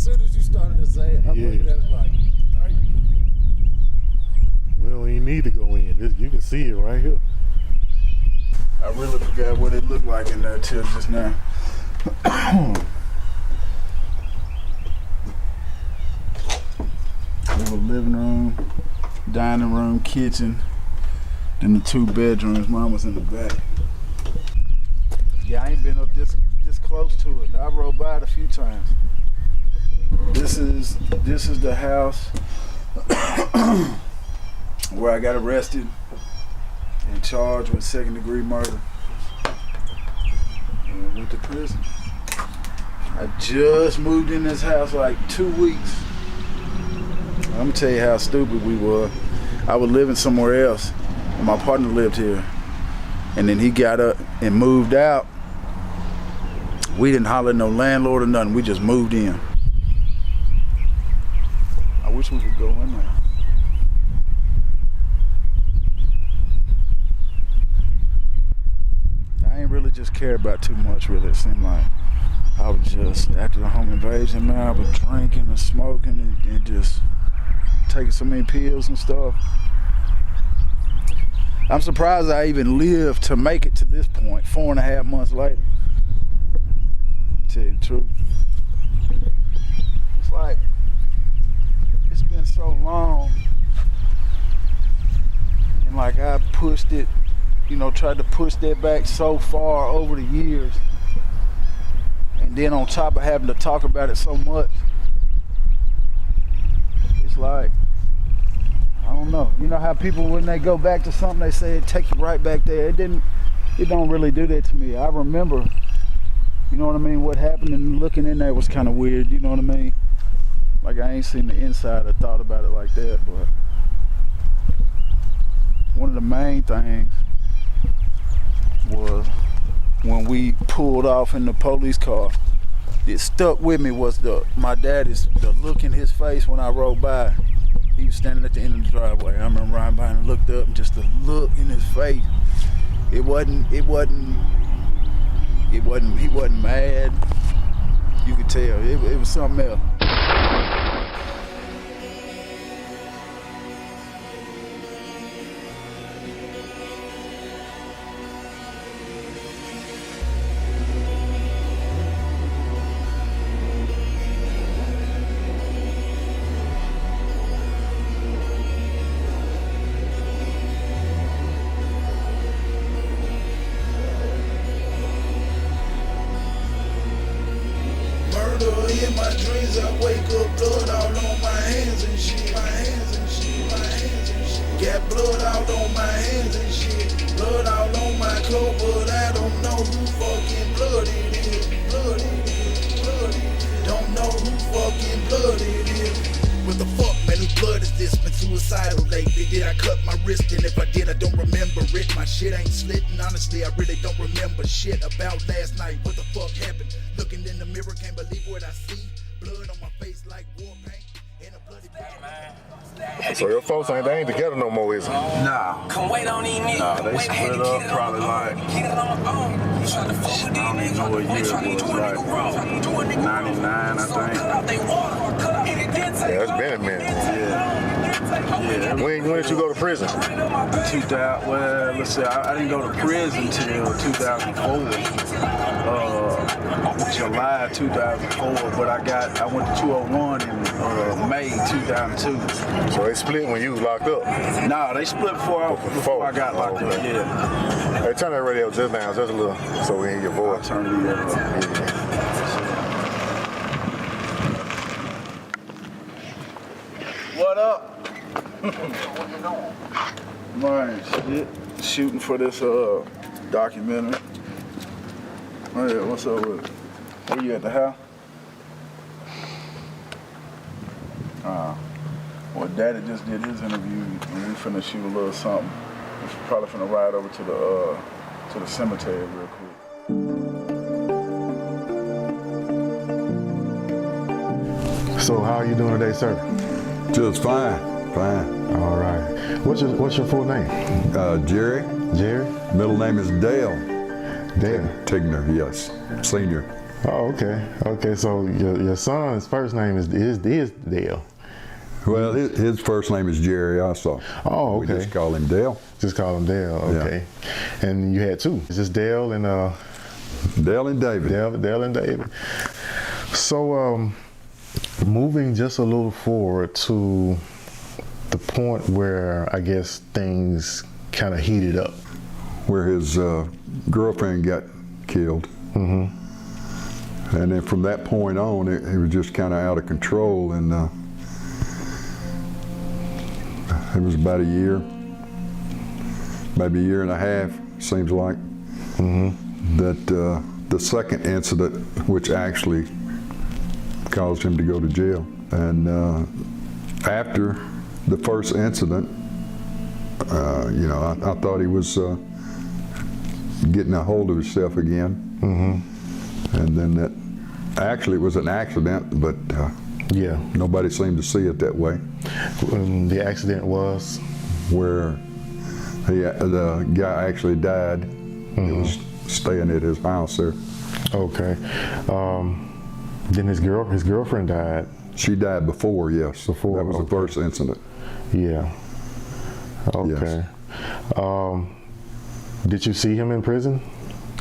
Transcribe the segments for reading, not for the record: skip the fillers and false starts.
As soon as you started to say it, I'm looking at it like, right. We don't even need to go in. You can see it right here. I really forgot what it looked like in there till just now. We have a living room, dining room, kitchen, then the 2 bedrooms. Mine was in the back. Yeah, I ain't been up this close to it. I rode by it a few times. This is the house where I got arrested and charged with 2nd-degree murder and went to prison. I just moved in this house like 2 weeks. I'm gonna tell you how stupid we were. I was living somewhere else, and my partner lived here. And then he got up and moved out. We didn't holler at no landlord or nothing. We just moved in. I wish we could go in there. I ain't really just care about too much, really. It seemed like I was just, after the home invasion, man, I was drinking and smoking and just taking so many pills and stuff. I'm surprised I even lived to make it to this point, 4.5 months later. To tell you the truth. It's like, it's been so long, and like I pushed it, you know, tried to push that back so far over the years, and then on top of having to talk about it so much, it's like, I don't know. You know how people, when they go back to something, they say it takes you right back there. It don't really do that to me. I remember, you know what I mean, what happened, and looking in there was kind of weird, you know what I mean? Like I ain't seen the inside or thought about it like that, but one of the main things was when we pulled off in the police car, it stuck with me was the look in his face when I rode by. He was standing at the end of the driveway. I remember riding by and looked up, and just the look in his face. He wasn't mad. You could tell it was something else. In my dreams, I wake up, blood all on my hands and shit. Got blood all on my hands and shit. Blood all on my clothes, but I don't know who fucking blood it is. Don't know who fucking blood it is. What the fuck, man, whose blood is this? Been suicidal lately. Did I cut my wrist? And if I did, I don't remember it. My shit ain't slitting, honestly, I really don't remember shit about last night. What the fuck happened? Looking in the mirror, can't believe what I see. Blood on my face like war paint. And a bloody So your folks they ain't together no more, is it? Nah. Nah, they split up probably like, I don't even know what year it was, like 99, I think. Yeah, it's been a minute. Yeah. When did you go to prison? 2000, well, let's see, I didn't go to prison till 2004. July 2004, but I went to 201 in May 2002. So they split when you was locked up? Nah, they split before I got locked up, yeah. Hey, turn that radio just down, just a little, so we hear your voice. I'll turn it up. What up? Man, shit. Shooting for this documentary. Oh yeah, what's up with it? Where you at, the house? Well, Daddy just did his interview, and we finna shoot a little something. We're probably finna ride over to the cemetery real quick. So how are you doing today, sir? Just fine. All right. What's your full name? Jerry. Jerry? Middle name is Dale. Dale. Tigner, yes. Senior. Oh, okay. Okay, so your son's first name is Dale. Well, his first name is Jerry also. Oh, okay. We just call him Dale. Just call him Dale, okay. Yeah. And you had two. It's just Dale and Dale and David. Dale and David. So moving just a little forward to the point where I guess things kind of heated up. Where his girlfriend got killed. Mm-hmm. And then from that point on, it was just kind of out of control, and it was about a year, maybe a year and a half, seems like, that the second incident, which actually caused him to go to jail. And after the first incident, you know, I thought he was getting a hold of himself again. And then that, actually it was an accident, but yeah, nobody seemed to see it that way. The accident was? Where the guy actually died. He was staying at his house there. Okay. Then his girlfriend died? She died before, yes. Before, that was the first incident. Yeah. Okay. Yes. Did you see him in prison?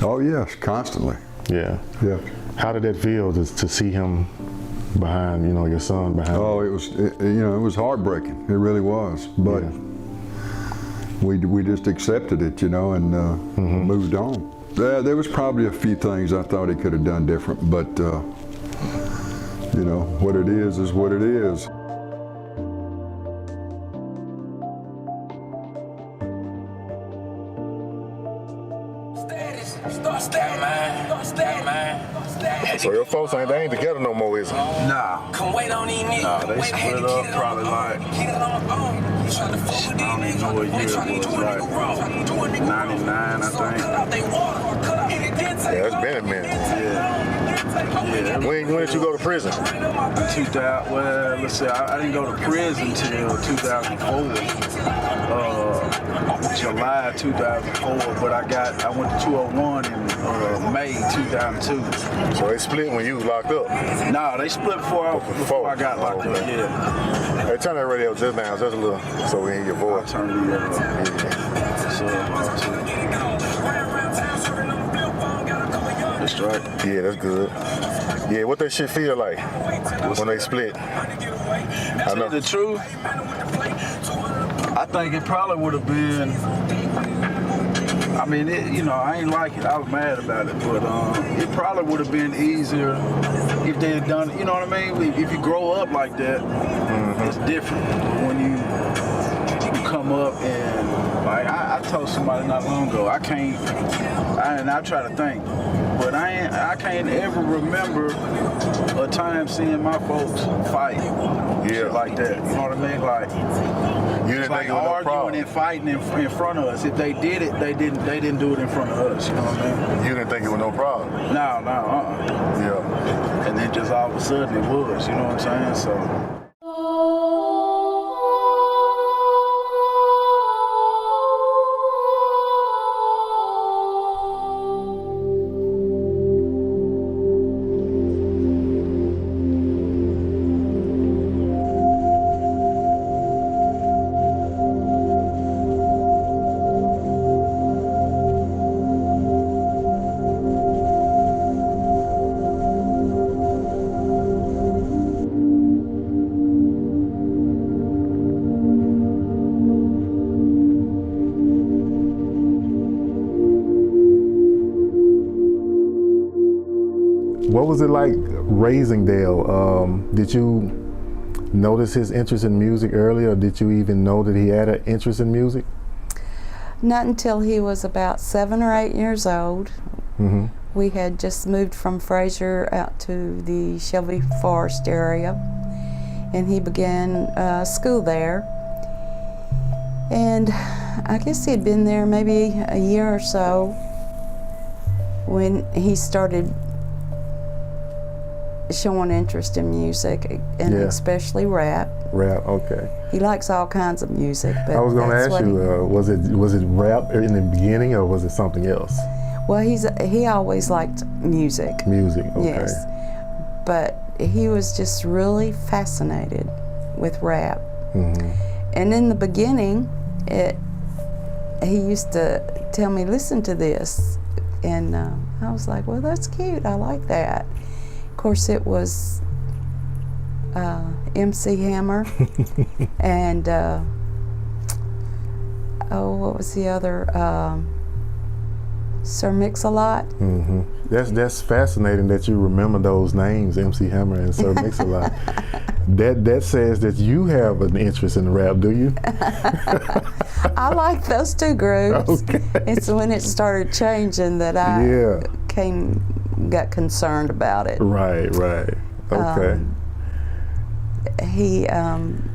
Oh yes, constantly. Yeah. Yeah. How did that feel to see him behind, you know, your son behind? Oh, it was heartbreaking. It really was. But we just accepted it, you know, and moved on. There was probably a few things I thought he could have done different, but you know, what it is what it is. So your folks they ain't together no more, is it? Nah. Nah, they split up probably like, I don't even know what year it was, like 99, I think. Yeah, it's been a minute. Yeah. When did you go to prison? 2000, well, let's see, I didn't go to prison till 2004. July 2004, but I went to 201 in May 2002. So they split when you was locked up? No, they split before I got locked up, yeah. Hey, turn that radio just down, just a little, so we hear your voice. I'll turn That's right. Yeah, that's good. Yeah, what that shit feel like when they split? I know the truth. I think it probably would have been, I mean, you know, I ain't like it. I was mad about it, but it probably would have been easier if they had done it. You know what I mean? If you grow up like that, it's different. When you come up and, like, I told somebody not long ago, I try to think, but I can't ever remember a time seeing my folks fight. Shit like that. You know what I mean? Like, you didn't like think it was arguing no problem. and fighting in front of us. If they did it, they didn't do it in front of us. You know what I mean? You didn't think it was no problem? No. Yeah. And then just all of a sudden it was. You know what I'm saying? So. What was it like raising Dale? Did you notice his interest in music early, or did you even know that he had an interest in music? Not until he was about 7 or 8 years old. We had just moved from Fraser out to the Shelby Forest area, and he began school there. And I guess he had been there maybe a year or so when he started showing interest in music, and especially rap. Rap, okay. He likes all kinds of music. But I was going to ask you, was it rap in the beginning, or was it something else? Well, he always liked music. Music, okay. Yes, but he was just really fascinated with rap. And in the beginning, he used to tell me, listen to this. And I was like, well, that's cute, I like that. Of course, it was MC Hammer and, what was the other? Sir Mix-a-Lot. That's fascinating that you remember those names, MC Hammer and Sir Mix-a-Lot. That says that you have an interest in rap, do you? I like those two groups. Okay. It's when it started changing that I got concerned about it. Right. Okay.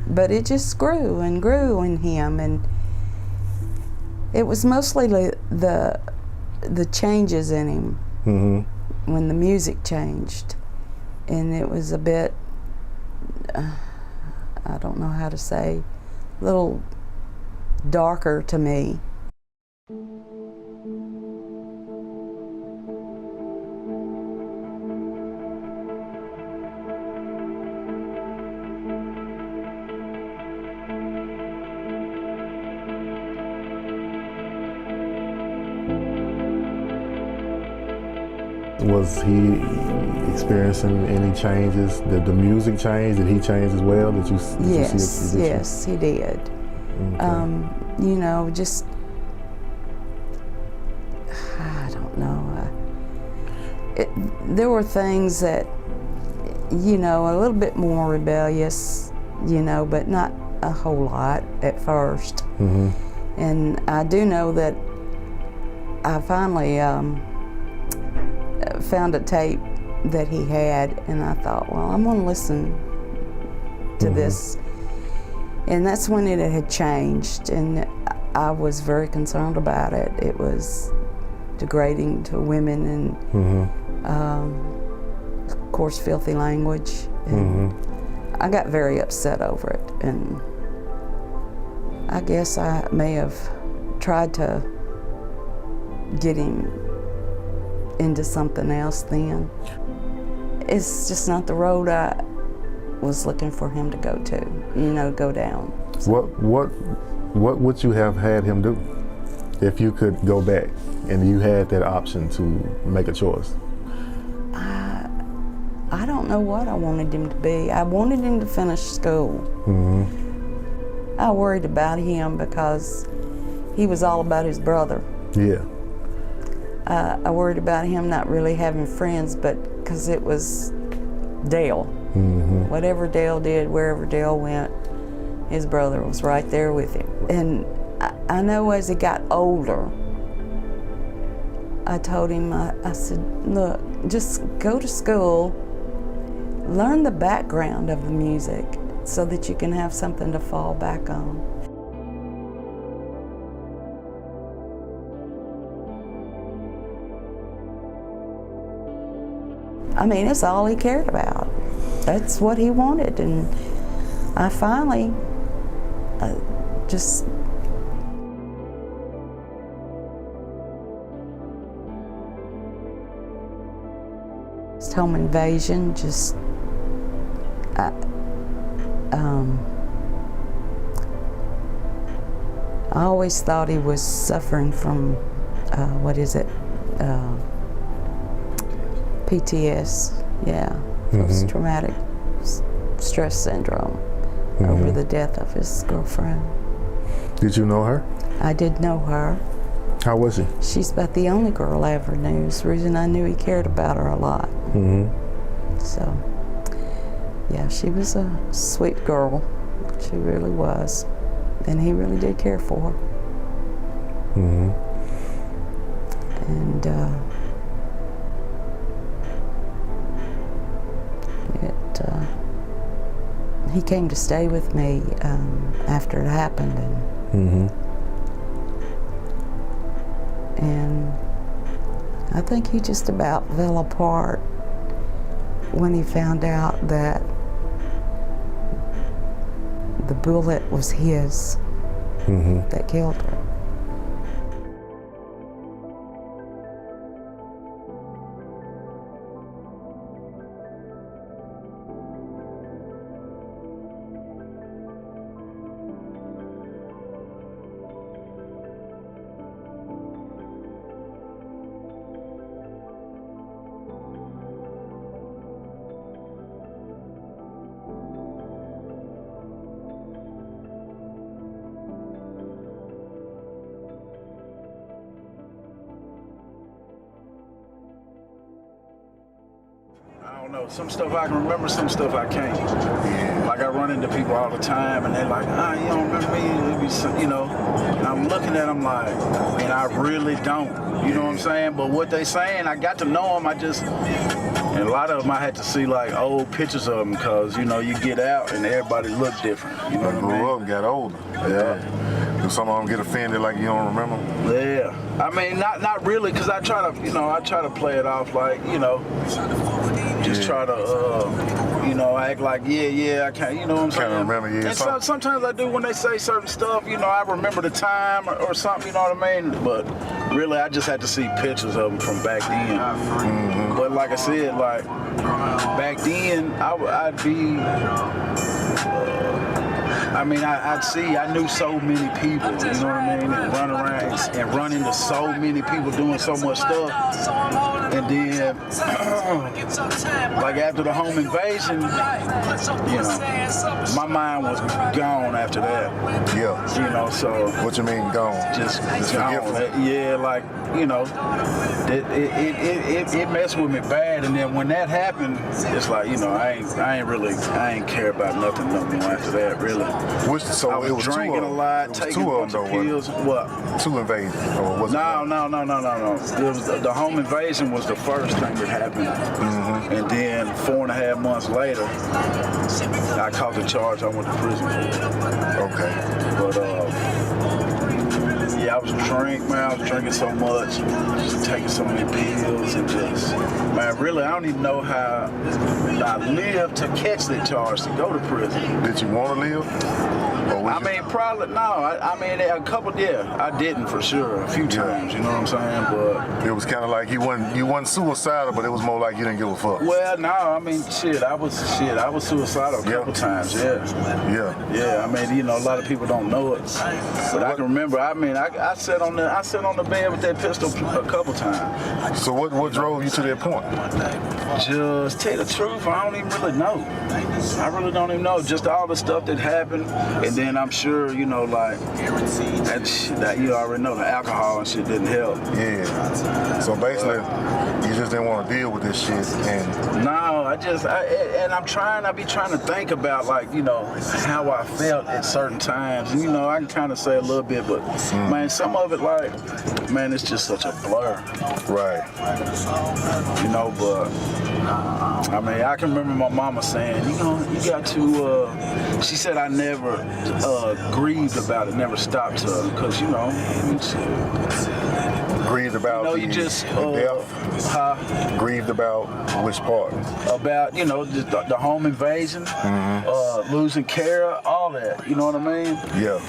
But it just grew and grew in him, and it was mostly the changes in him when the music changed, and it was a bit, I don't know how to say, a little darker to me. Was he experiencing any changes? Did the music change? Did he change as well? Did you Yes, see yes, he did. Okay. You know, just, I don't know. There were things that, you know, a little bit more rebellious, you know, but not a whole lot at first. And I do know that I finally found a tape that he had, and I thought, well, I'm going to listen to this. And that's when it had changed, and I was very concerned about it. It was degrading to women, and of course, filthy language. And I got very upset over it, and I guess I may have tried to get him into something else then. It's just not the road I was looking for him to go to, you know, go down. So. What would you have had him do if you could go back and you had that option to make a choice? I don't know what I wanted him to be. I wanted him to finish school. I worried about him because he was all about his brother. Yeah. I worried about him not really having friends, but because it was Dale. Whatever Dale did, wherever Dale went, his brother was right there with him. And I know as he got older, I told him, I said, look, just go to school, learn the background of the music so that you can have something to fall back on. I mean, it's all he cared about. That's what he wanted, and I finally just home invasion. Just I always thought he was suffering from PTS, post-traumatic stress syndrome over the death of his girlfriend. Did you know her? I did know her. How was she? She's about the only girl I ever knew. It's the reason I knew he cared about her a lot. So, yeah, she was a sweet girl. She really was. And he really did care for her. And he came to stay with me after it happened, and I think he just about fell apart when he found out that the bullet was his that killed her. don't know. Some stuff I can remember, some stuff I can't. Like I run into people all the time, and they're like, you don't remember me? It'd be some, you know. And I'm looking at them like, and I really don't. You know what I'm saying? But what they saying, I got to know them. And a lot of them I had to see like old pictures of them, because you know you get out and everybody look different. You know what I mean? Grew up and got older. Yeah. Do some of them get offended like you don't remember? Yeah. I mean, not really, because I try to play it off like, you know, just try to, you know, act like, I can't, you know what I'm saying? Can't remember, yeah. And sometimes I do when they say certain stuff, you know, I remember the time or something, you know what I mean? But really, I just had to see pictures of them from back then. Mm-hmm. But like I said, like, back then, I'd be... I knew so many people, you know what I mean, and run around and run into so many people doing so much stuff. And then, like after the home invasion, you know, my mind was gone after that. Yeah. You know, so. What you mean gone? Just gone. Yeah, like, you know, it messed with me bad. And then when that happened, it's like, you know, I ain't care about nothing no more after that, really. I was drinking a lot, taking a bunch of pills. What? Two invasions, or was it? No. It was the home invasion was the first thing that happened, and then 4.5 months later, I caught the charge. I went to prison for it. Okay. But I was drinking so much, just taking so many pills, and just, man, really, I don't even know how I lived to catch that charge to go to prison. Did you want to live? Probably no. I mean, a couple, I didn't for sure, a few times. You know what I'm saying? But it was kind of like you wasn't suicidal, but it was more like you didn't give a fuck. Well, no. I mean, I was suicidal a couple times. Yeah. I mean, you know, a lot of people don't know it, but I can remember. I mean, I sat on the bed with that pistol a couple times. So what drove you to that point? Just tell the truth, I don't even really know. I really don't even know. Just all the stuff that happened, and then I'm sure, you know, like that you already know, the alcohol and shit didn't help. Yeah. So basically, you just didn't want to deal with this shit, and no, I be trying to think about, like, you know, how I felt at certain times. And, you know, I can kind of say a little bit, but man, some of it, like, man, it's just such a blur. Right. You know, but I mean, I can remember my mama saying, you know, you got to, she said I never grieved about it, never stopped her, because, you know, grieved about, you know, you just death? Grieved about which part? About, you know, the home invasion, losing Kara, all that, you know what I mean? Yeah.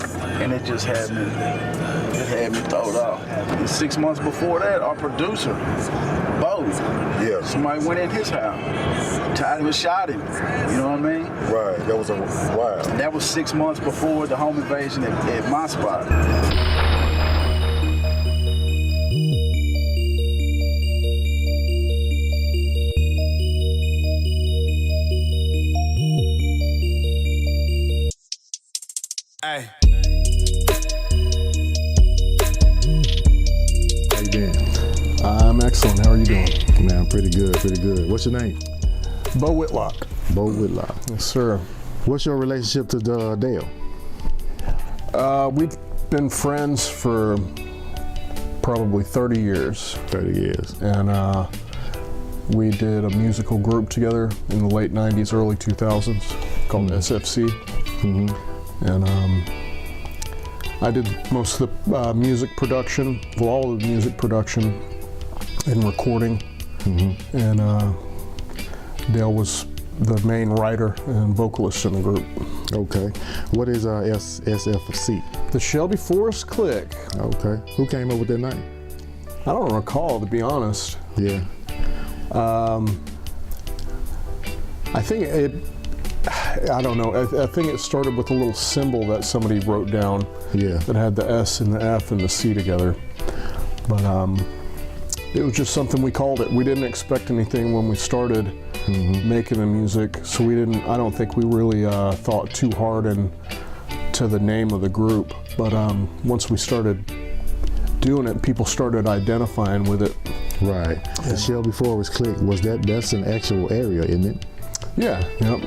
And it just had me thrown off. And 6 months before that, our producer, somebody went in his house, tied him and shot him. You know what I mean? Right. That was wild. That was 6 months before the home invasion at my spot. Hey. How you been? I'm excellent. How are you doing? Man, I'm pretty good. What's your name? Bo Whitlock. Bo Whitlock. Yes, sir. What's your relationship to Dale? We've been friends for probably 30 years. 30 years. And we did a musical group together in the late 90s, early 2000s called SFC. Mm-hmm. And I did most of the music production, all of the music production and recording. Mm-hmm. And Dale was the main writer and vocalist in the group. Okay. What is SFC? The Shelby Forest Clique. Okay. Who came up with that name? I don't recall, to be honest. Yeah. I think I don't know. I think it started with a little symbol that somebody wrote down. Yeah. That had the S and the F and the C together. But it was just something we called it. We didn't expect anything when we started making the music, so I don't think we really thought too hard into the name of the group. But once we started doing it, people started identifying with it. Right. The Shelby Forest Click, that's an actual area, isn't it? Yeah. Yep.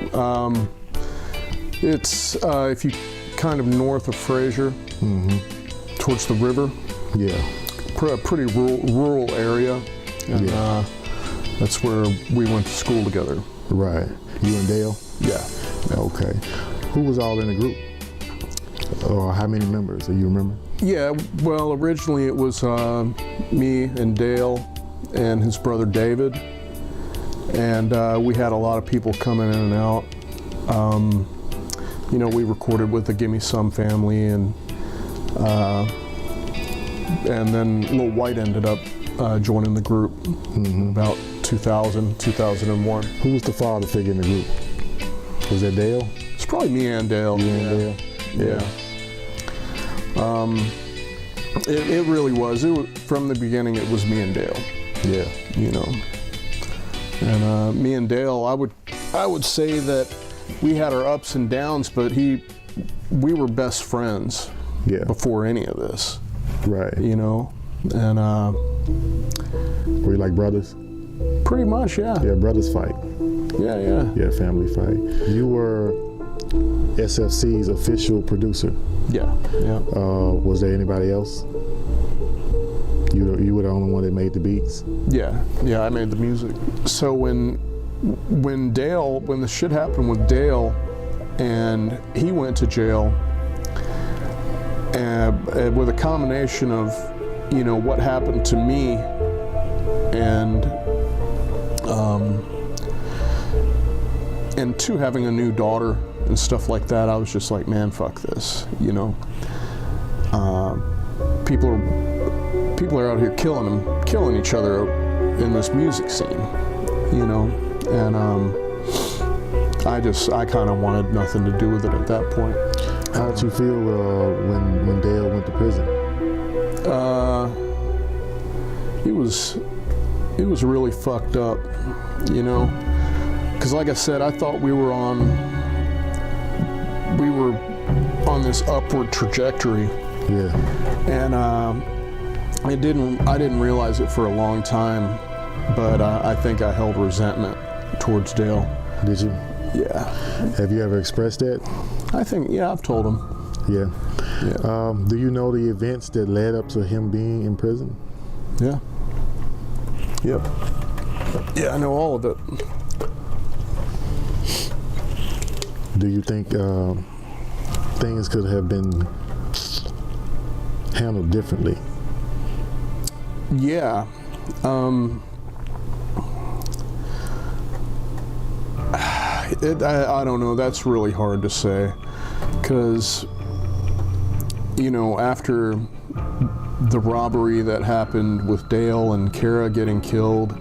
It's if you kind of north of Fraser, towards the river. Yeah. Pretty rural area, and that's where we went to school together. Right. You and Dale? Yeah. Okay. Who was all in the group? Or how many members? Do you remember? Yeah, well, originally it was me and Dale and his brother David, and we had a lot of people coming in and out. You know, we recorded with the Gimme Some family, and then Lil White ended up joining the group about 2001. Who was the father figure in the group? Was that Dale? It's probably me and Dale. You and Dale? Yeah. It really was. From the beginning, it was me and Dale. Yeah. You know. And me and Dale, I would say that we had our ups and downs, but we were best friends before any of this. Right. You know. And were you like brothers? pretty much, yeah. Yeah, brothers fight. Yeah. Yeah, family fight. You were SFC's official producer. Yeah. Was there anybody else? You were the only one that made the beats? Yeah, I made the music. So when the shit happened with Dale and he went to jail, and with a combination of, you know, what happened to me and two, having a new daughter and stuff like that, I was just like, man, fuck this, you know. People are out here killing each other in this music scene, you know, and I kind of wanted nothing to do with it at that point. How did you feel when Dale went to prison? It was really fucked up, you know, because like I said, I thought we were on this upward trajectory. Yeah. And I didn't realize it for a long time, but I think I held resentment towards Dale. Did you? Yeah. Have you ever expressed that? I think, yeah, I've told him. Yeah. Yeah. Do you know the events that led up to him being in prison? Yeah. Yep. Yeah, I know all of it. Do you think things could have been handled differently? Yeah. I don't know. That's really hard to say, because, you know, after the robbery that happened with Dale and Kara getting killed,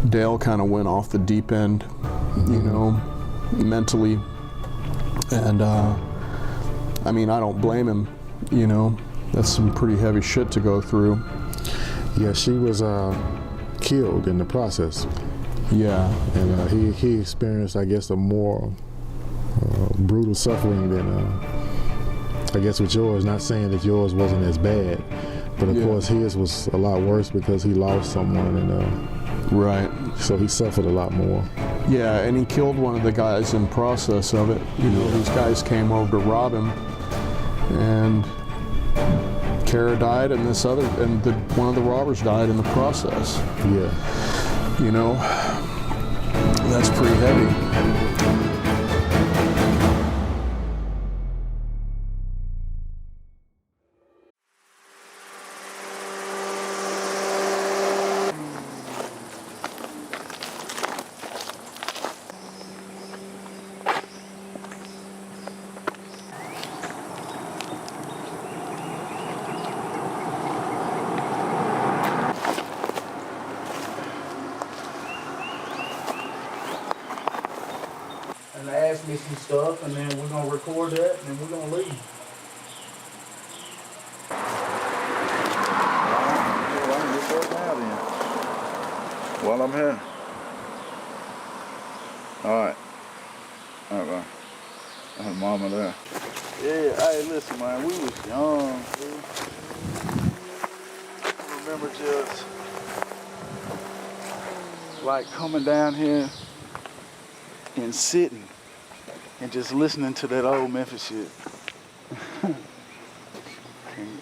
Dale kind of went off the deep end, you know, mentally. And I mean, I don't blame him, you know. That's some pretty heavy shit to go through. Yeah, she was killed in the process. Yeah. And he experienced, I guess, a more brutal suffering than, I guess, with yours. Not saying that yours wasn't as bad, but of course his was a lot worse because he lost someone, and right. So he suffered a lot more. Yeah, and he killed one of the guys in process of it. You know, these guys came over to rob him, and Kara died, and one of the robbers died in the process. Yeah. You know, that's pretty heavy. And they asked me some stuff, and then we're gonna record that, and then we're gonna leave. Well, I can get that now then. While I'm here. Alright. Alright. Oh, mama there. Yeah, hey, listen, man, we was young, dude. remember just like coming down here and sitting and just listening to that old Memphis shit.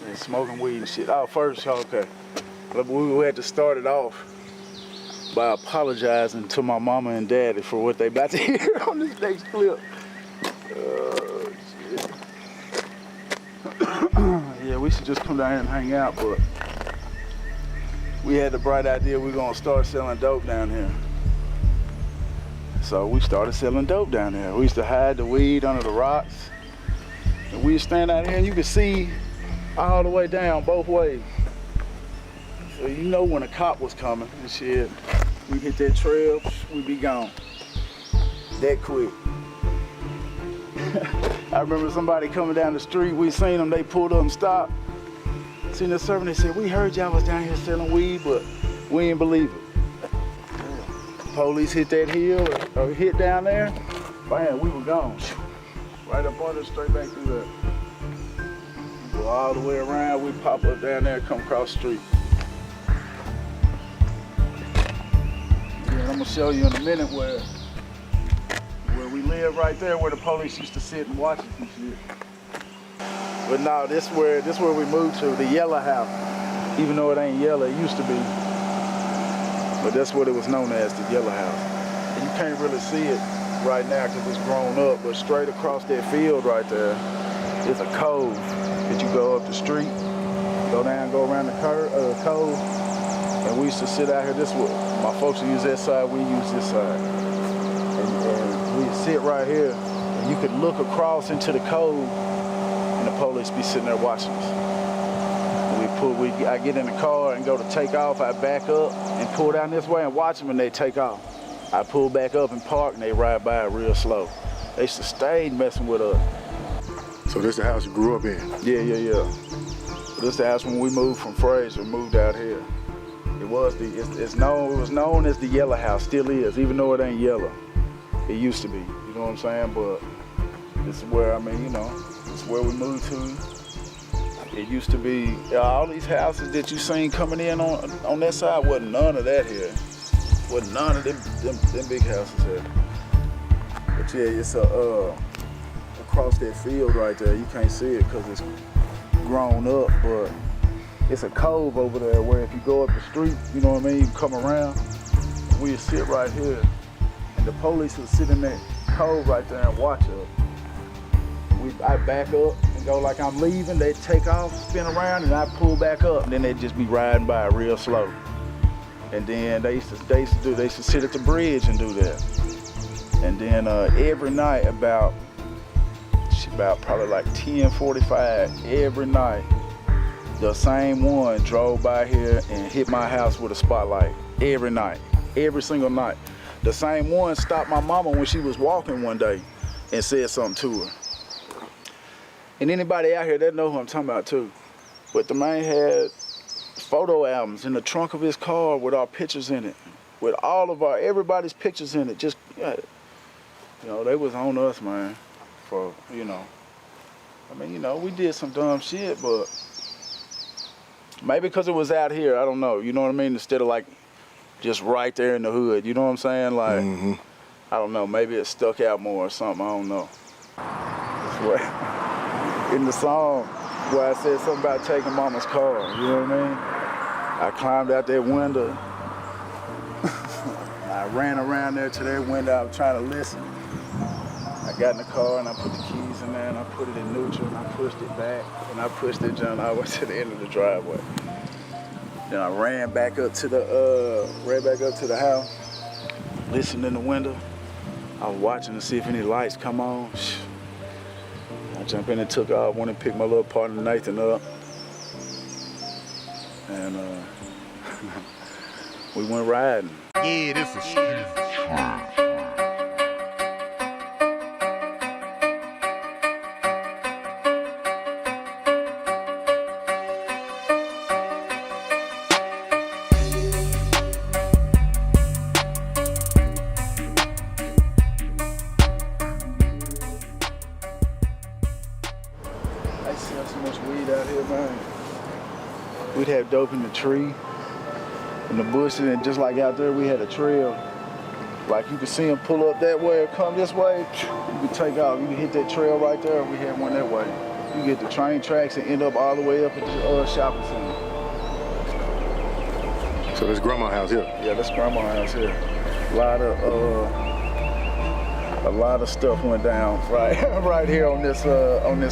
and smoking weed and shit. Oh, first, okay. We had to start it off by apologizing to my mama and daddy for what they about to hear on this next clip. Shit. Yeah, we should just come down here and hang out, but we had the bright idea we were gonna start selling dope down here. So we started selling dope down there. We used to hide the weed under the rocks. And we'd stand out here and you could see all the way down both ways. So you know when a cop was coming and shit. We hit that trail, we'd be gone. That quick. I remember somebody coming down the street, we seen them, they pulled up and stopped. Seen the servant, they said, we heard y'all was down here selling weed, but we didn't believe it. Police hit that hill or hit down there, bam, we were gone. Right up on it, straight back through there. We go all the way around, we pop up down there, come across the street. I'm gonna show you in a minute where we live right there, where the police used to sit and watch us and shit. But no, this where we moved to, the yellow house. Even though it ain't yellow, it used to be. But that's what it was known as, the yellow house. And you can't really see it right now because it's grown up, but straight across that field right there is a cove that you go up the street, go down, go around the cove. And we used to sit out here, this was, my folks would use that side, we use this side. And we'd sit right here, and you could look across into the cove, and the police be sitting there watching us. I get in the car and go to take off, I back up and pull down this way and watch them and they take off. I pull back up and park and they ride by real slow. They used to stay messing with us. So this the house you grew up in? Yeah. This the house when we moved from Fraser, moved out here. It was known as the yellow house, still is, even though it ain't yellow. It used to be, you know what I'm saying? But this is where, I mean, you know, it's where we moved to. It used to be, all these houses that you seen coming in on that side, wasn't none of that here. Wasn't none of them big houses here. But yeah, it's across that field right there. You can't see it because it's grown up, but it's a cove over there where if you go up the street, you know what I mean, you come around, we'd sit right here, and the police would sit in that cove right there and watch us. I back up and go like I'm leaving, they'd take off, spin around, and I'd pull back up, and then they'd just be riding by real slow. And then they used to sit at the bridge and do that. And then every night about probably like 10:45, every night, the same one drove by here and hit my house with a spotlight. Every night, every single night. The same one stopped my mama when she was walking one day and said something to her. And anybody out here, they know who I'm talking about too. But the man had photo albums in the trunk of his car with our pictures in it, with all of everybody's pictures in it. Just, you know, they was on us, man, for, you know. I mean, you know, we did some dumb shit, but maybe because it was out here, I don't know, you know what I mean? Instead of like just right there in the hood, you know what I'm saying? Like, I don't know, maybe it stuck out more or something, I don't know. That's what. In the song where I said something about taking mama's car, you know what I mean? I climbed out that window. I ran around there to that window, I was trying to listen. I got in the car and I put the keys in there and I put it in neutral and I pushed it back and I pushed it down all the way to the end of the driveway. Then I ran back up to the house, listened in the window. I was watching to see if any lights come on. I jumped in and took off, went and picked my little partner Nathan up. And we went riding. Yeah, this is street. we'd have dope in the tree, in the bushes, and just like out there, we had a trail. Like you could see them pull up that way or come this way, you could take off. You could hit that trail right there, we had one that way. You get the train tracks and end up all the way up at the shopping center. So this grandma house here? Yeah, this grandma house here. A lot of stuff went down right here on this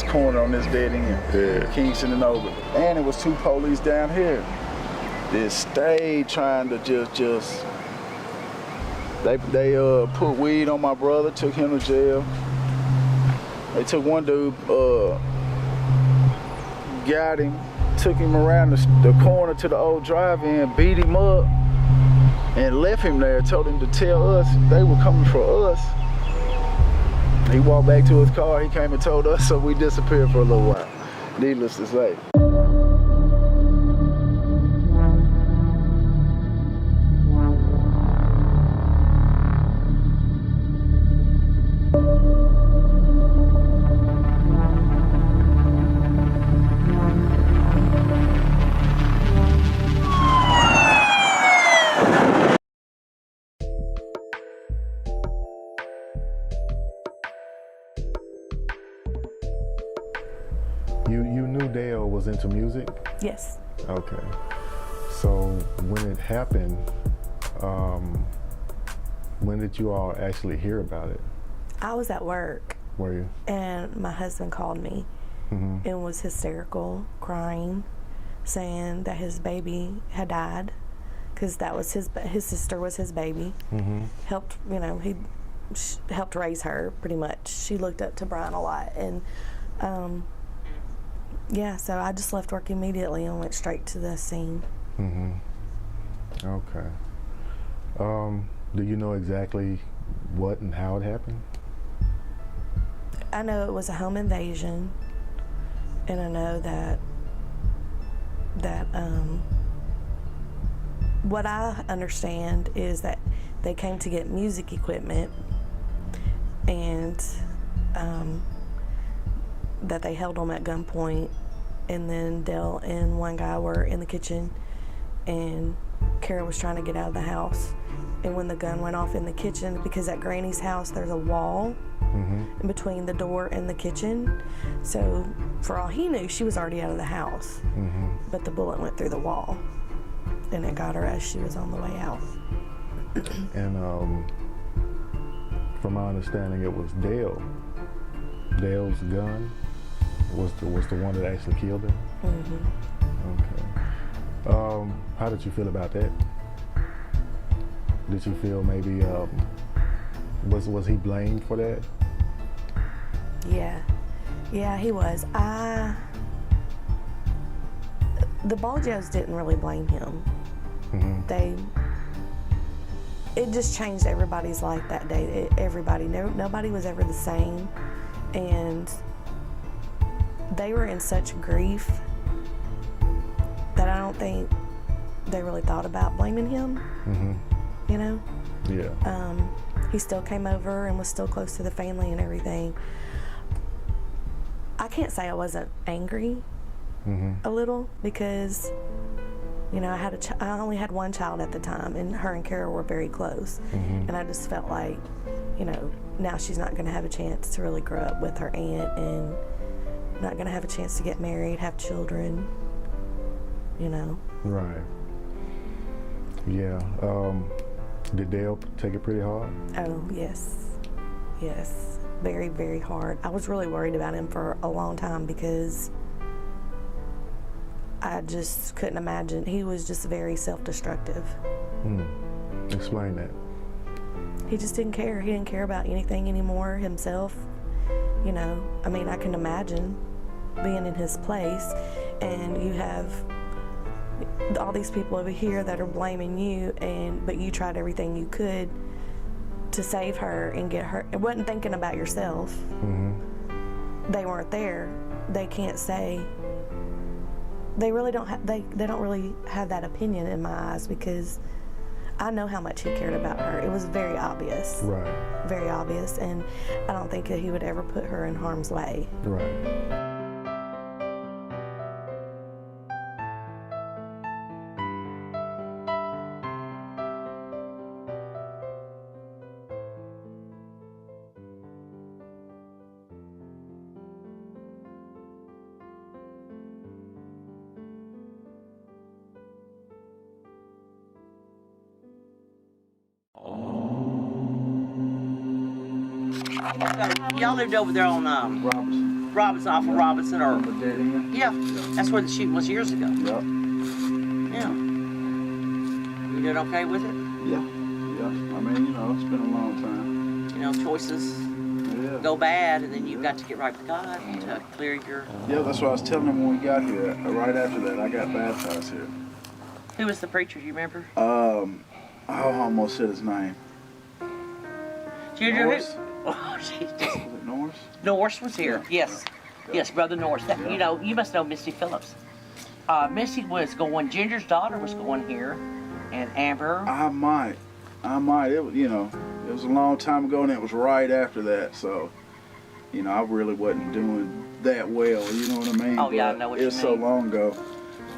corner, on this dead end. Yeah. Kingston and Oakland. And it was 2 police down here. They stayed trying to just they put weed on my brother, took him to jail. They took one dude, got him, took him around the corner to the old drive-in, beat him up, and left him there, told him to tell us they were coming for us. He walked back to his car, he came and told us, so we disappeared for a little while, needless to say. You knew Dale was into music? Yes. Okay. So when it happened, when did you all actually hear about it? I was at work. Were you? And my husband called me and was hysterical, crying, saying that his baby had died, because that was his sister was his baby. Helped, he helped raise her pretty much. She looked up to Brian a lot, and yeah, so I just left work immediately and went straight to the scene. Okay. Do you know exactly what and how it happened? I know it was a home invasion, and I know that what I understand is that they came to get music equipment, and that they held them at gunpoint, and then Dale and one guy were in the kitchen, and Kara was trying to get out of the house, and when the gun went off in the kitchen, because at Granny's house there's a wall in between the door and the kitchen, so for all he knew, she was already out of the house, but the bullet went through the wall, and it got her as she was on the way out. And from my understanding, it was Dale's gun was the one that actually killed her? Okay. How did you feel about that? Did you feel maybe, was he blamed for that? Yeah, he was. The Balljos didn't really blame him. It just changed everybody's life that day. Nobody was ever the same, and they were in such grief that I don't think they really thought about blaming him. Yeah. He still came over and was still close to the family and everything. I can't say I wasn't angry a little, because I only had one child at the time, and her and Kara were very close, and I just felt like, now she's not going to have a chance to really grow up with her aunt, and not going to have a chance to get married, have children, Right. Yeah. Did Dale take it pretty hard? Oh, yes. Very, very hard. I was really worried about him for a long time, because I just couldn't imagine. He was just very self-destructive. Explain that. He just didn't care. He didn't care about anything anymore himself. I can imagine being in his place, and you have all these people over here that are blaming you, but you tried everything you could to save her and get her. It wasn't thinking about yourself. They weren't there. They can't say. They really don't have. They don't really have that opinion in my eyes, because I know how much he cared about her. It was very obvious. Right. Very obvious, and I don't think that he would ever put her in harm's way. Right. So y'all lived over there on Robertson. Robinson, off of Robinson, or On the dead end. yeah, that's where the shooting was years ago. Yep. Yeah. You doing okay with it? Yeah. Yeah. I mean, you know, it's been a long time. You know, choices Yeah. go bad, and then you've got to get right with God to clear your. Yeah, that's what I was telling him when we got here. Right after that, I got baptized here. Who was the preacher? Do you remember? I almost said his name. Ginger Norris? who? Oh, Jesus. Was it Norris? Norris was here. Yeah. Yes. Yeah. Yes, Brother Norris. That, Yeah. You know, you must know Misty Phillips. Misty was going. Ginger's daughter was going here, and Amber. I might. It was, you know, it was a long time ago, and it was right after that. So, you know, I really wasn't doing that well. You know what I mean? Oh, yeah, I But know what it you was so mean. long ago.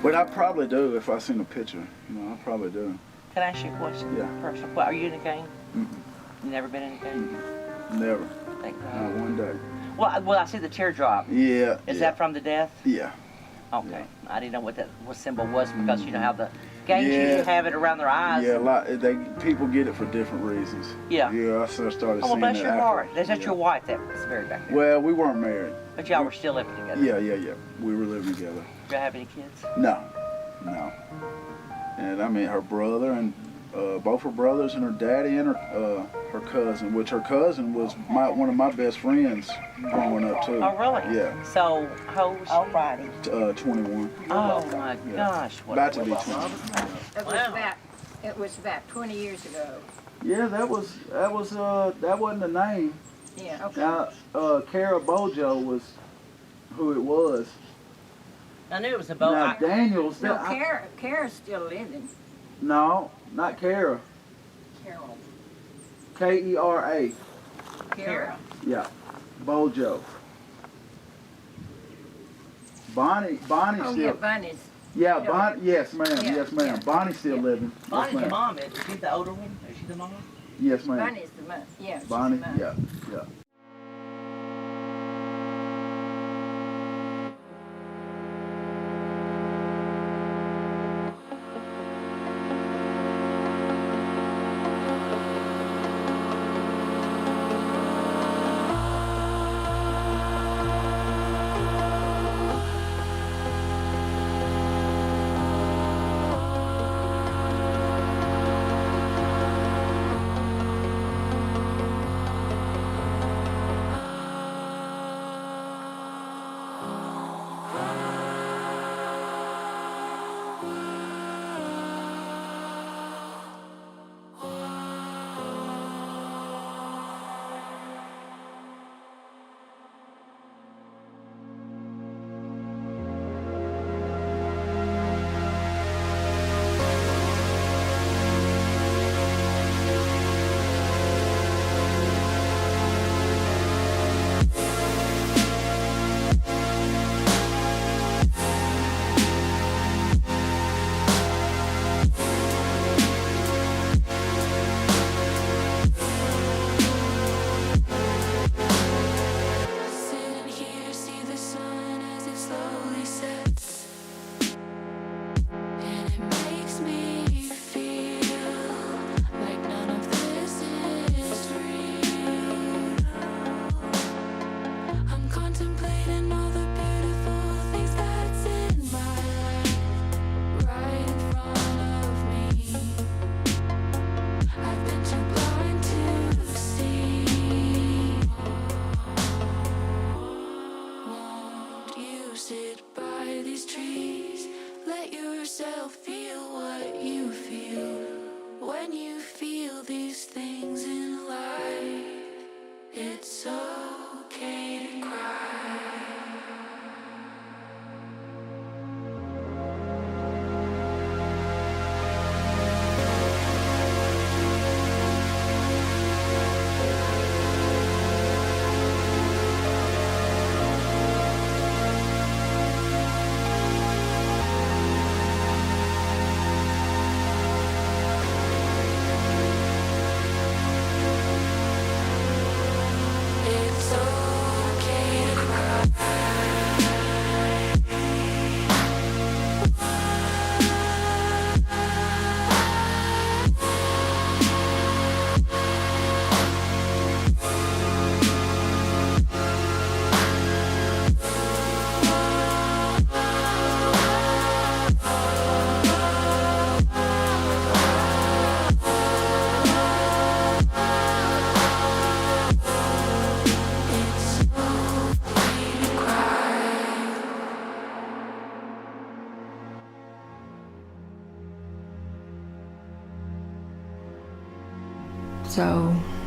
But I probably do if I seen a picture. You know, I probably do. Can I ask you a question? Yeah. Personal. Are you in a gang? Mm-mm. You never been in a gang? Never. Thank Not God. one day. Well, I see the teardrop. Yeah. Is yeah. that from the death? Yeah. Okay. I didn't know what symbol was because you know how the gangs Yeah. usually have it around their eyes. Yeah, a lot. People get it for different reasons. Yeah. Yeah, I started Oh, well, seeing bless that your after. heart. Is that Yeah. your wife that was buried back there? Well, we weren't married. But y'all were still living together. Yeah. We were living together. Do y'all have any kids? No. And I mean, her brother and both her brothers and her daddy and her cousin, which her cousin was one of my best friends growing up too. Oh, really? Yeah. So, how old was she? 21. Oh, my gosh. What About to a be 20. It was about 20 years ago. Yeah, that wasn't the name. Yeah, okay. Now, Kara Bojo was who it was. I knew it was a boat. Now Daniels. No, Kara's still living. No, not Kara. Carol. Kera. Kara. Yeah, Bojo. Bonnie Oh, still. yeah, Bunny's. Yeah, Bonnie. Yes, ma'am. Yeah, Yes, ma'am. yeah. Bonnie's still living. Bonnie's yes, the ma'am. mom. Is she the older one? Is she the mom? Yes, ma'am. Bunny's the mother. Yeah, she's Bonnie. the mother. Yeah.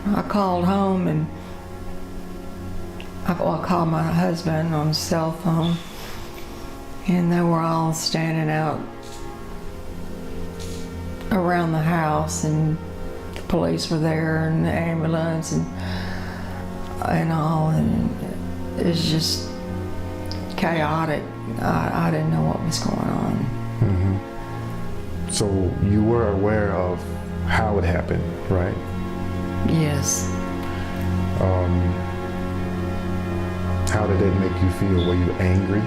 I called home and I called my husband on his cell phone, and they were all standing out around the house, and the police were there and the ambulance and all, and it was just chaotic. I didn't know what was going on. Mm-hmm. So you were aware of how it happened, right? Yes. How did that make you feel? Were you angry?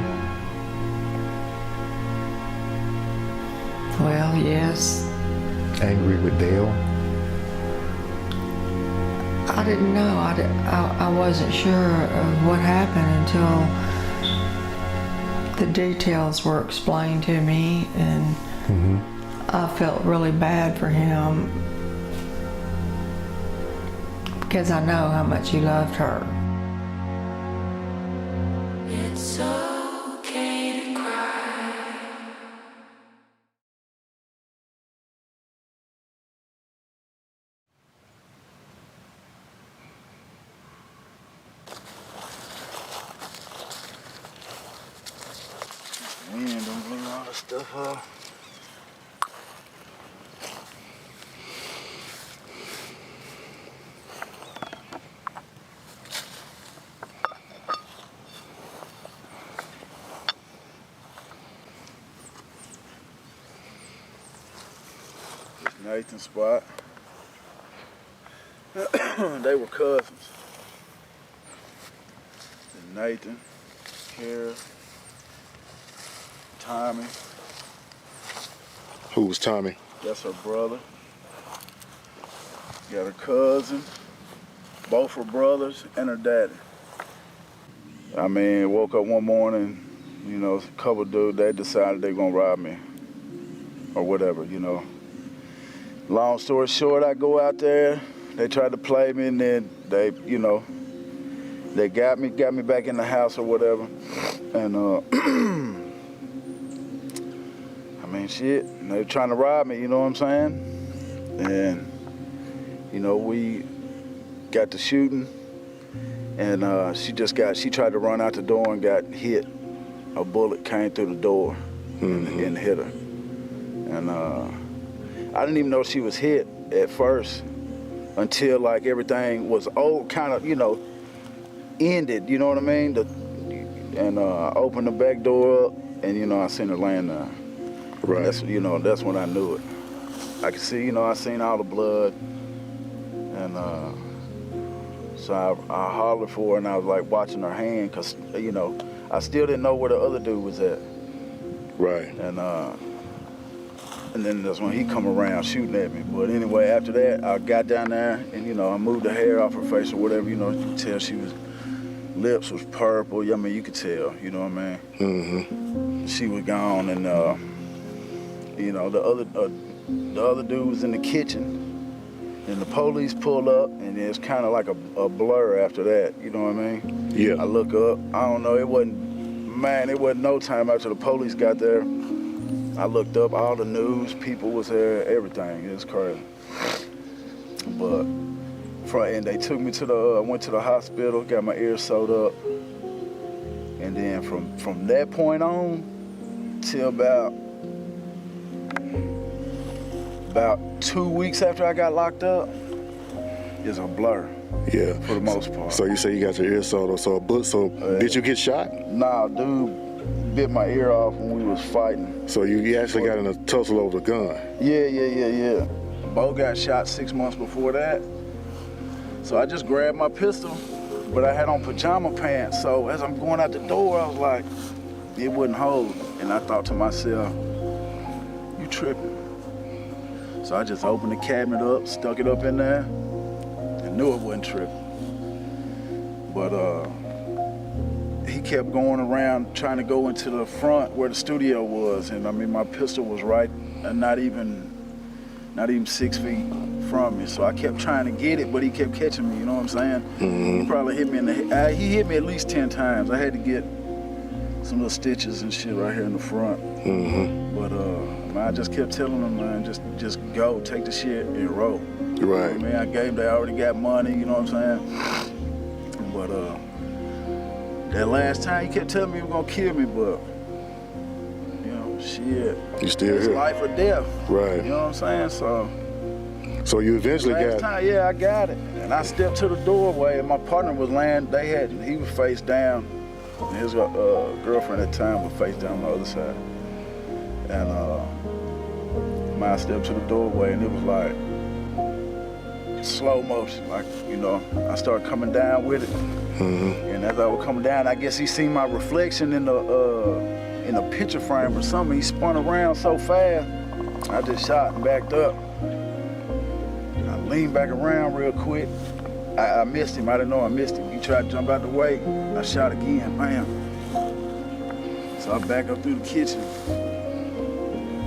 Well, yes. Angry with Dale? I didn't know. I wasn't sure of what happened until the details were explained to me, and I felt really bad for him because I know how much he loved her. It's okay to cry. Wind don't blow all the stuff up. Nathan's spot. They were cousins. And Nathan, Kara, Tommy. Who was Tommy? That's her brother. Got her cousin, both her brothers, and her daddy. I mean, woke up one morning, you know, a couple dudes, they decided they gonna rob me. Or whatever, you know. Long story short, I go out there, they tried to play me, and then they, you know, they got me back in the house or whatever. And I mean, shit, they were trying to rob me, you know what I'm saying? And, you know, we got to shooting, and she tried to run out the door and got hit. A bullet came through the door and hit her. And I didn't even know she was hit at first until like everything was kind of, you know, ended, you know what I mean? And I opened the back door up, and, you know, I seen her laying there. Right. That's, you know, that's when I knew it. I could see, you know, I seen all the blood, and so I hollered for her, and I was like watching her hand, because, you know, I still didn't know where the other dude was at. Right. And then that's when he come around shooting at me. But anyway, after that, I got down there, and, you know, I moved the hair off her face or whatever. You know, you could tell lips was purple. I mean, you could tell, you know what I mean? Mm-hmm. She was gone, and, you know, the other dude was in the kitchen, and the police pulled up, and it's kind of like a blur after that, you know what I mean? Yeah. I look up, I don't know, it wasn't no time after the police got there. I looked up, all the news, people was there, everything. It was crazy. But, and they took me I went to the hospital, got my ears sewed up. And then from that point on till about 2 weeks after I got locked up, it's a blur. Yeah. For the most part. So you say you got your ears sewed up, so did you get shot? Nah, dude bit my ear off when we was fighting. So you actually got in a tussle over the gun? Yeah. Bo got shot 6 months before that. So I just grabbed my pistol, but I had on pajama pants. So as I'm going out the door, I was like, it wouldn't hold. And I thought to myself, you tripping. So I just opened the cabinet up, stuck it up in there, and knew it wasn't tripping. But he kept going around trying to go into the front where the studio was, and I mean my pistol was right, not even 6 feet from me. So I kept trying to get it, but he kept catching me. You know what I'm saying? Mm-hmm. He probably hit me in the head. He hit me at least 10 times. I had to get some little stitches and shit right here in the front. Mm-hmm. But I just kept telling him, man, just go, take the shit and roll. Right. Man, I gave them, they already got money, you know what I'm saying? But that last time he kept telling me he was gonna kill me, but you know, shit. You still it's here? Life or death. Right. You know what I'm saying? So you eventually last got time, yeah, I got it. And I stepped to the doorway and my partner was laying, he was face down. And his girlfriend at the time was face down on the other side. And I stepped to the doorway and it was like slow motion, like, you know, I started coming down with it. And as I was coming down, I guess he seen my reflection in a picture frame or something. He spun around so fast, I just shot and backed up. I leaned back around real quick. I missed him. I didn't know I missed him. He tried to jump out the way. I shot again, bam. So I back up through the kitchen.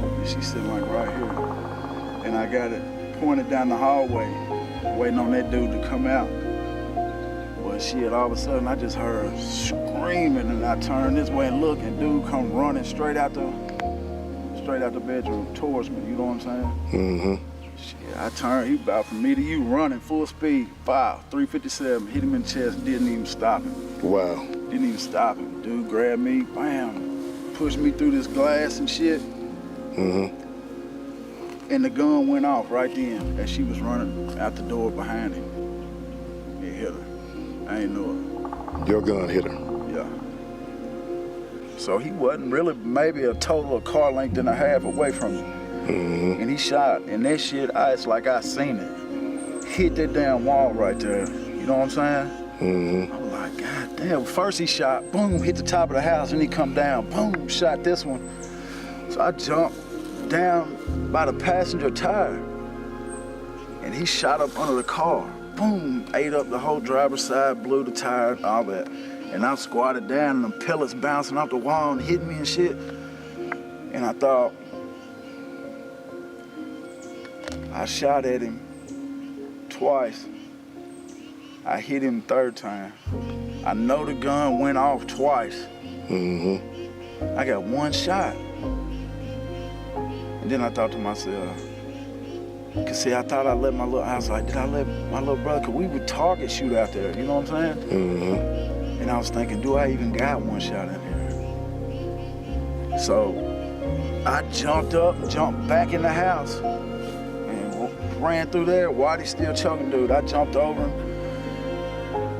And she's sitting like right here. And I got it pointed down the hallway, waiting on that dude to come out. But shit, all of a sudden I just heard screaming and I turned this way and look and dude come running straight out the bedroom towards me, you know what I'm saying? Shit, I turned, he about from me to you, running full speed, 357, hit him in the chest, didn't even stop him. Wow. Didn't even stop him. Dude grabbed me, bam, pushed me through this glass and shit. And the gun went off right then as she was running out the door behind him. It hit her. I ain't know it. Your gun hit her? Yeah. So he wasn't really maybe a total of car length and a half away from me. And he shot, and that shit, it's like I seen it. Hit that damn wall right there. You know what I'm saying? I was like, God damn. First he shot, boom, hit the top of the house, and he come down, boom, shot this one. So I jumped down by the passenger tire, and he shot up under the car. Boom, ate up the whole driver's side, blew the tire, and all that. And I squatted down, and the pellets bouncing off the wall and hitting me and shit. And I thought, I shot at him twice. I hit him the third time. I know the gun went off twice. I got one shot. And then I thought to myself, cause see, I thought I was like, did I let my little brother, cause we would target shoot out there, you know what I'm saying? And I was thinking, do I even got one shot in here? So I jumped up, jumped back in the house, ran through there. Waddy's still choking, dude. I jumped over him.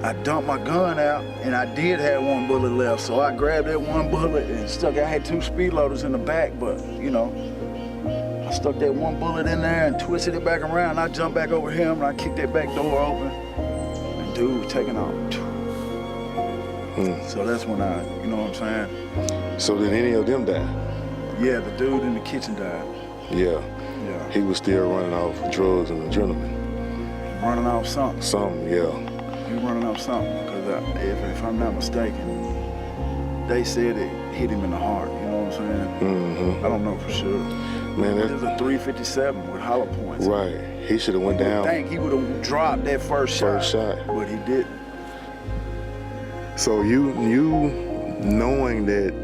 I dumped my gun out, and I did have one bullet left. So I grabbed that one bullet and stuck it. I had 2 speed loaders in the back, but you know, I stuck that one bullet in there and twisted it back around. I jumped back over him and I kicked that back door open. And dude was taking off. So that's when you know what I'm saying? So did any of them die? Yeah, the dude in the kitchen died. Yeah. He was still running off drugs and adrenaline. Running off something. Something, yeah. He running off something, because if I'm not mistaken, they said it hit him in the heart, you know what I'm saying? I don't know for sure. Man, it was a 357 with hollow points. Right. He should have went down. I think he would have dropped that first shot, but he didn't. So you knowing that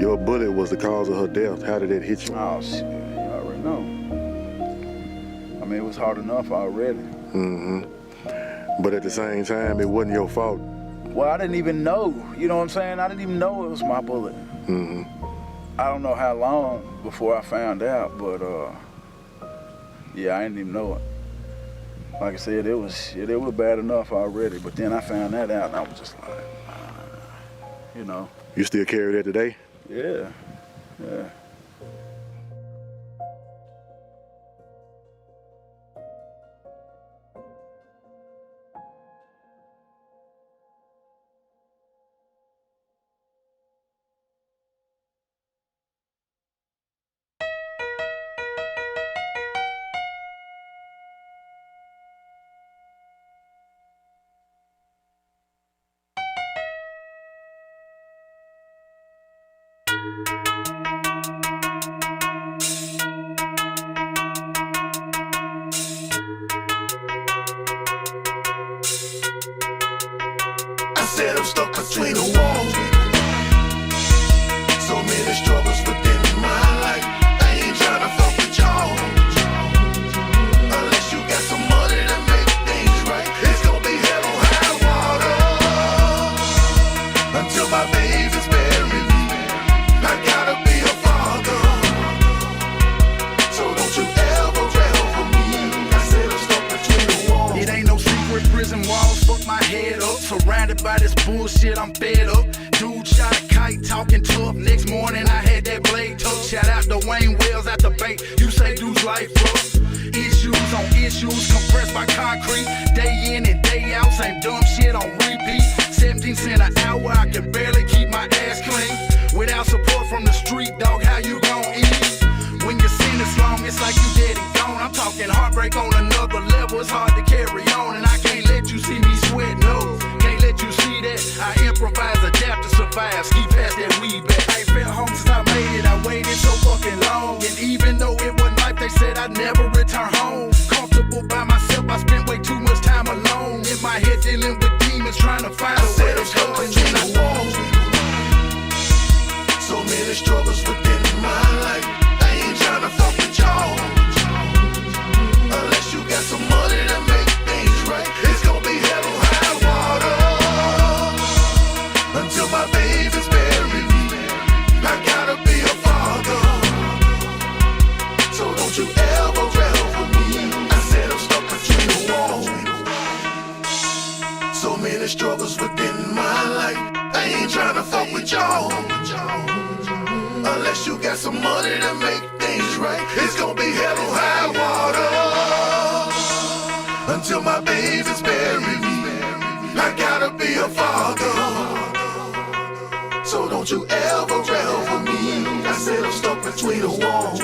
your bullet was the cause of her death, how did that hit you? Oh shit, you already know. I mean, it was hard enough already. But at the same time, it wasn't your fault. Well, I didn't even know, you know what I'm saying? I didn't even know it was my bullet. I don't know how long before I found out, but yeah, I didn't even know it. Like I said, it was bad enough already, but then I found that out and I was just like, you know. You still carry that today? Yeah, yeah. said I'm stuck between the walls. So many struggles within my life. I ain't tryna fuck with y'all unless you got some money. fuck my head up. Surrounded by this bullshit, I'm fed up. Dude shot a kite, talking tough. Next morning I had that blade tucked. Shout out to Wayne Wells at the bank. You say dude's life rough. Issues on issues, compressed by concrete. Day in and day out, same dumb shit on repeat. 17 cents an hour, I can barely keep my ass clean. Without support from the street, dog, how you gon' eat? When your sin is long, it's like you dead and gone. I'm talking heartbreak on another level. It's hard to carry on, and I can't let you see me sweat. No, can't let you see that. I improvise, adapt to survive. Ski past that weed back. I ain't felt home since I made it. I waited so fucking long, and even though it wasn't life, they said I'd never return home. Comfortable by myself, I spent way too much time alone. In my head dealing with demons, trying to find a way to go. And then I walked. So many struggles within my life. I ain't tryna fuck with y'all. Unless you got some money to make things right, it's gonna be hell or high water. Until my baby's buried me, I gotta be a father. So don't you ever ever me. I said I'm stuck between the walls. So many struggles within my life. I ain't tryna fuck with y'all. Unless you got some money to make things right, it's gonna be hell or high water. Until my baby's buried me, I gotta be a father. So don't you ever ever me. I said I'm stuck between the walls.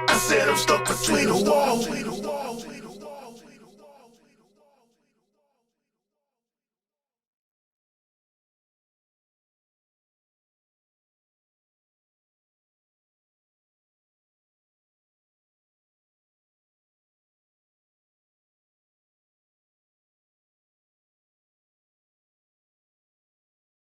I said I'm stuck between the walls.